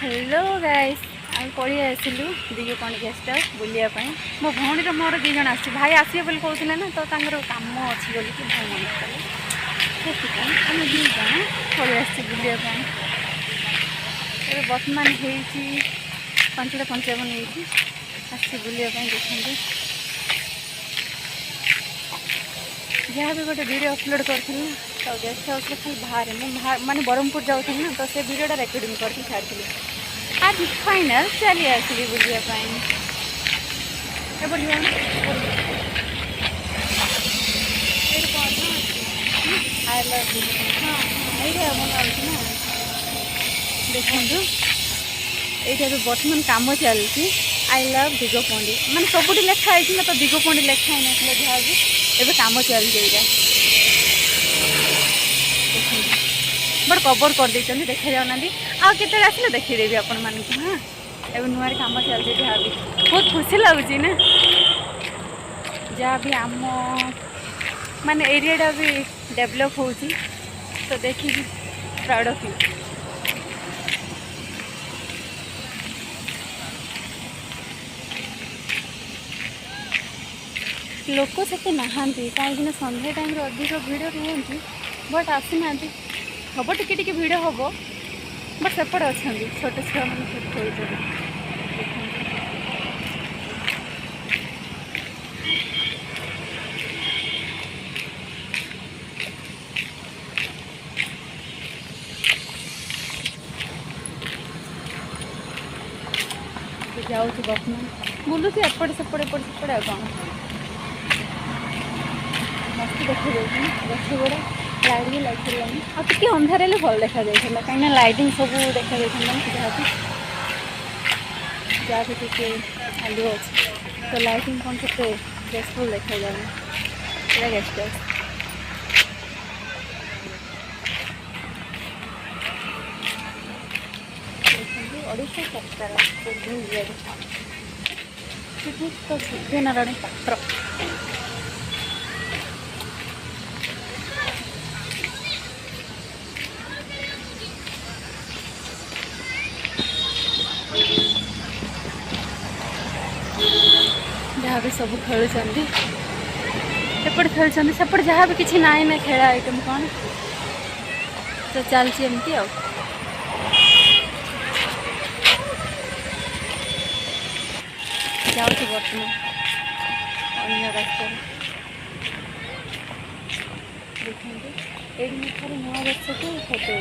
Hello guys आम पढ़ी आसलु दिगे कौन गेस्ट हाउस बुलायापी मो भौणी मोर दी जन आस भाई आसवे बोली कहते ना तो कम अच्छी बोल कि भाई मन कले से आम दी जन पढ़ी आस बुलायापी बर्तमान हो 5:55 आस बुलायापी देखते जहाँ भी गोटे वीडियो अपलोड करी तो गेस्ट हाउस खाली बाहर माने ब्रह्मपुर जाऊँ ना तो से वीडियोटा रेकर्डिंग करके छाड़ी आज फाइनल चली आसली बुलायापी आई लव हाँ बना ना देखु ये बर्तमान कम चलती आई लव दिगपंडी माने सबुठी लिखाई ना तो दिगपंडी लिखाई ना जहाँ भी एवं कम चलती बट कवर कर देते देखा जाऊना आते आसले देखीदेवी आपण मान हाँ ए नुआ कम चलती जहाँ भी बहुत खुशी लगुच ना जहाँ भी आम माने एरियाटा भी डेवलप हो तो देखिए प्राउड ऑफ यू लोक से नहांती कहीं संध्या टाइम अधिक भिड़ रुहति बट आसी ना हम टिके भिड़ हम बट सेपटे अच्छा छोटे छुआ मैंने खेल जाऊँ बर्तमान बुलूँ एपटे सेपटे एपटे सेपटे आ कौन मस्त देखी गछ गुड़ा लाइट भी लगे आगे अंधार भल देखा जाता कहीं लाइटिंग सब देखा जहाँ भी टे आलू अच्छे तो लाइटिंग कौन से बेसफुल देखा जाए गेस्ट हाउस ओडिशा सरकार तो सूर्यनारायण पात्र जहाँ भी सब खेलुंट सेपटे खेलुंट सेपटे जहाँ भी किसी ना ना खेल आइटम कौन तो चलती एमती आ जाऊँ बर्तमान अन्य रास्ता देखते ये थोड़े नुआ वर्ष को फोटो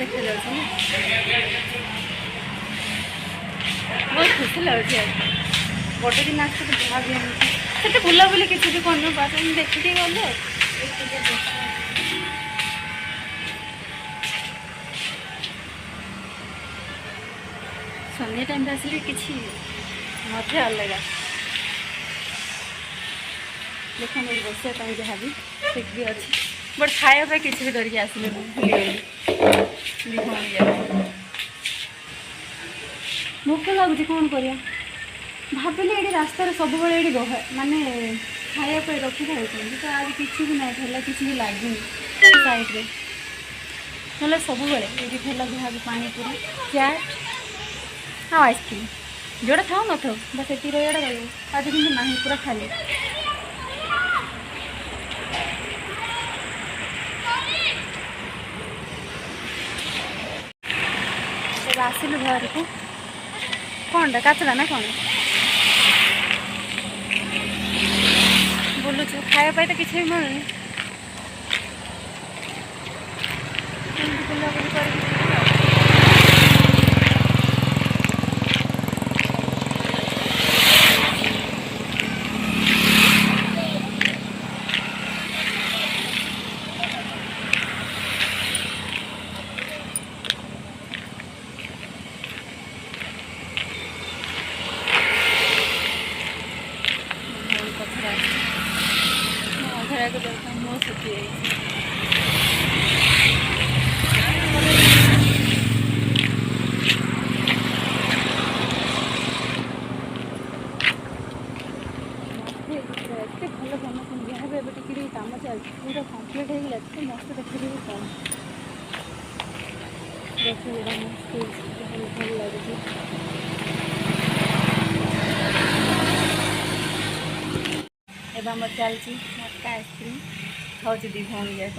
देखा जाए बहुत खुशी लगे गोटे दिन आस जहाँ भी से बुलाबुली किसी भी कर बात देखिए गले संध्या टाइम आसिले किसी मजा अलग देखो मेरी बसापी जहाँ भी सीट भी अच्छी बट खाया किसी भी धरिकी आसिले भोक लगुच कौन कर भाविले ये रास्तार सब माने खायापी रखी था तो आज किसी भी ना ठेला किसी भी लगे साइड्रे ना सब ये ठेला जहाँ भी पानी पूरी चाट हाँ आइसक्रीम जोड़ा था न था बस ये रहा रहा आज कि ना पूरा खाली आसिलु घर को कौन काचला ना कौन बुलुच खाया तो किसी भी मिलूनी बुलाबुली कर ଭଲ ଲାଗୁଛି। ଏବେ ଆମର ଚାଲିଛି ମଟକା ଆଇସ୍କ୍ରିମ୍ ଖାଉଛି ଦି ଭଉଣୀ ଯାକ।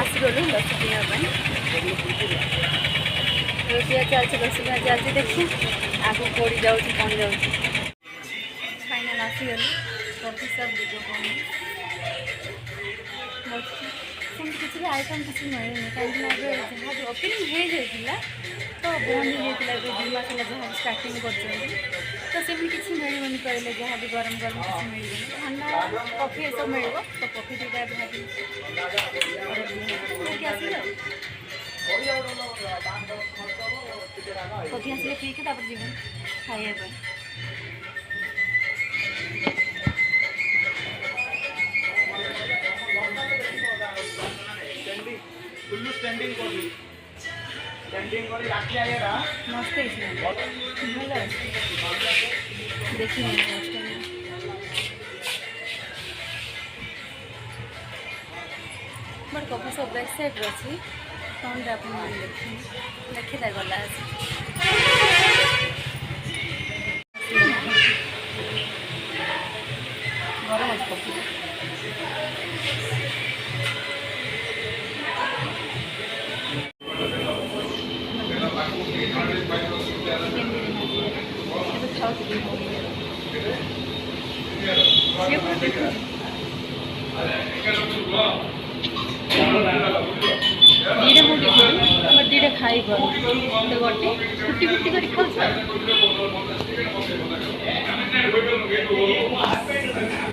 ଆସିଗଲୁ ଲସି ପିଇବା ପାଇଁ। ରୋଷେଇଆ ଚାଲିଛି, ଲସି ପିଇବା ଚାଲିଛି। ଦେଖି ଆଗକୁ ପଡ଼ି ଯାଉଛି କ'ଣ ଯାଉଛି। ଫାଇନାଲ୍ ଆସିଗଲୁ। କଫି ସପ୍ ଯିବ କ'ଣ ବସିଛି। ସେମିତି କିଛି ବି ଆଇଟମ୍ କିଛି ମିଳୁନି, କାହିଁକିନା ଏବେ ଯାହା ବି ଓପନିଂ ହେଇଯାଇଥିଲା ତ ବନ୍ଦ ହେଇଯାଇଥିଲା। ଏବେ 2 ମାସ ହେଲା ଯାହା ଷ୍ଟାର୍ଟିଂ କରୁଛନ୍ତି ତ ସେମିତି କିଛି ମିଳିବନି କହିଲେ, ଯାହା ବି ଗରମ ଗରମ କିଛି ମିଳିବନି। ଥଣ୍ଡା କଫି ଏସବୁ ମିଳିବ। ତ କଫି ଦୁଇଟା ଏବେ ଭାବି ନେଇକି ଆସିଲେ ଆଉ କଫି ଆସିଲେ ପିଇକି ତାପରେ ଯିବୁ ଖାଇବା ପାଇଁ। ମସ୍ତ ହେଇଛି, ଭଲ ଅଛି। ଦେଖିନି ବଟ୍ କଫି ସପ୍ ବ୍ୟାକ୍ ସାଇଡ଼୍ରେ ଅଛି। ଫୋନ୍ରେ ଆପଣମାନେ ଦେଖିଲେ ଗଲା ଅଛି। ଗରମ ଅଛି କଫି। ଏବେ ଖାଉଛି ଦିଟା ମୁଁ ଦେଖିଲି ବଟ୍ ଦୁଇଟା ଖାଇପାରୁନି। ଗୋଟେ ଫୁଟି ଫୁଟି କରି ଖାଉଛି।